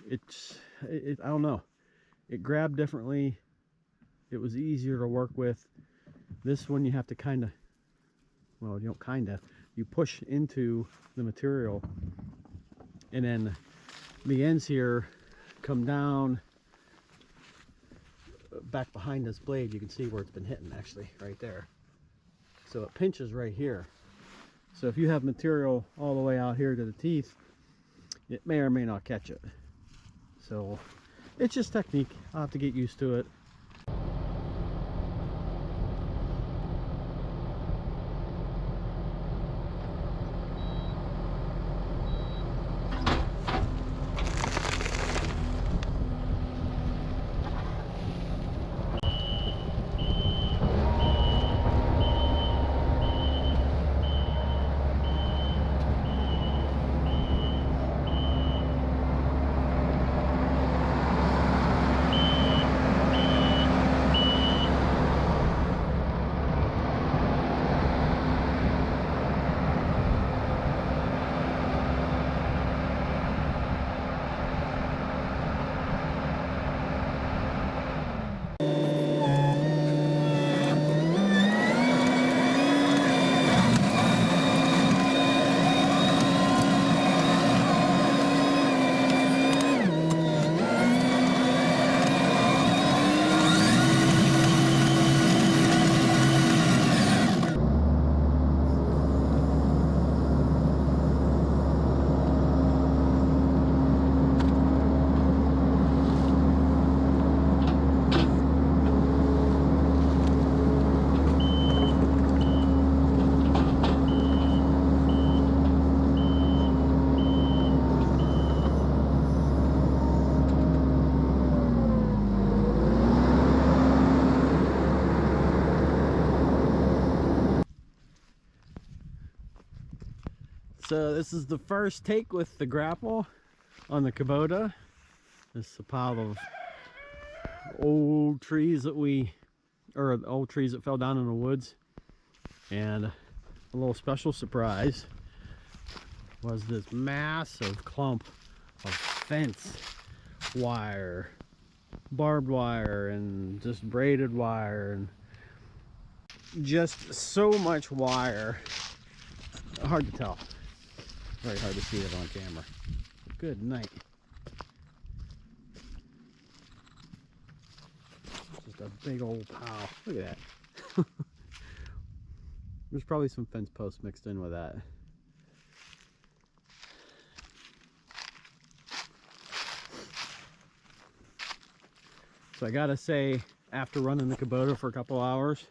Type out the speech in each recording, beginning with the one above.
I don't know, it grabbed differently. It was easier to work with. This one you have to kind of, well, you don't kind of, you push into the material, and then the ends here come down back behind this blade. You can see where it's been hitting, actually, right there. So it pinches right here. So if you have material all the way out here to the teeth, it may or may not catch it. So it's just technique. I'll have to get used to it. So this is the first take with the grapple on the Kubota. This is a pile of old trees that old trees that fell down in the woods. And a little special surprise was this massive clump of fence wire, barbed wire, and just braided wire, and just so much wire. Hard to tell. Very hard to see it on camera. Good night. Just a big old pile. Look at that. There's probably some fence posts mixed in with that. So I gotta say, after running the Kubota for a couple hours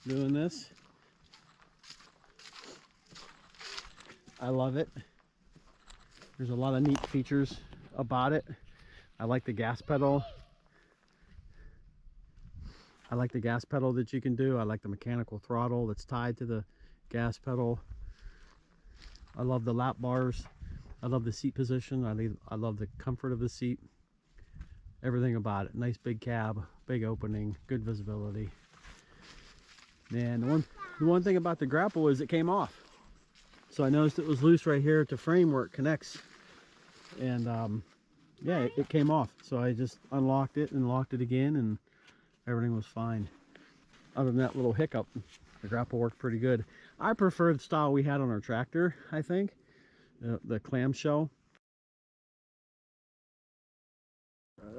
doing this, I love it. There's a lot of neat features about it. I like the gas pedal. I like the gas pedal that you can do. I like the mechanical throttle that's tied to the gas pedal. I love the lap bars. I love the seat position. I love the comfort of the seat. Everything about it. Nice big cab, big opening, good visibility. And the one thing about the Grapple is it came off. So I noticed it was loose right here at the frame where it connects, and yeah, it came off. So I just unlocked it and locked it again, and everything was fine. Other than that little hiccup, the Grapple worked pretty good. I prefer the style we had on our tractor, I think, the clamshell.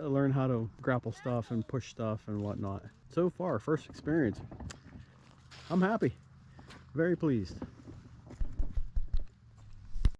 I learned how to grapple stuff and push stuff and whatnot. So far, first experience. I'm happy, very pleased.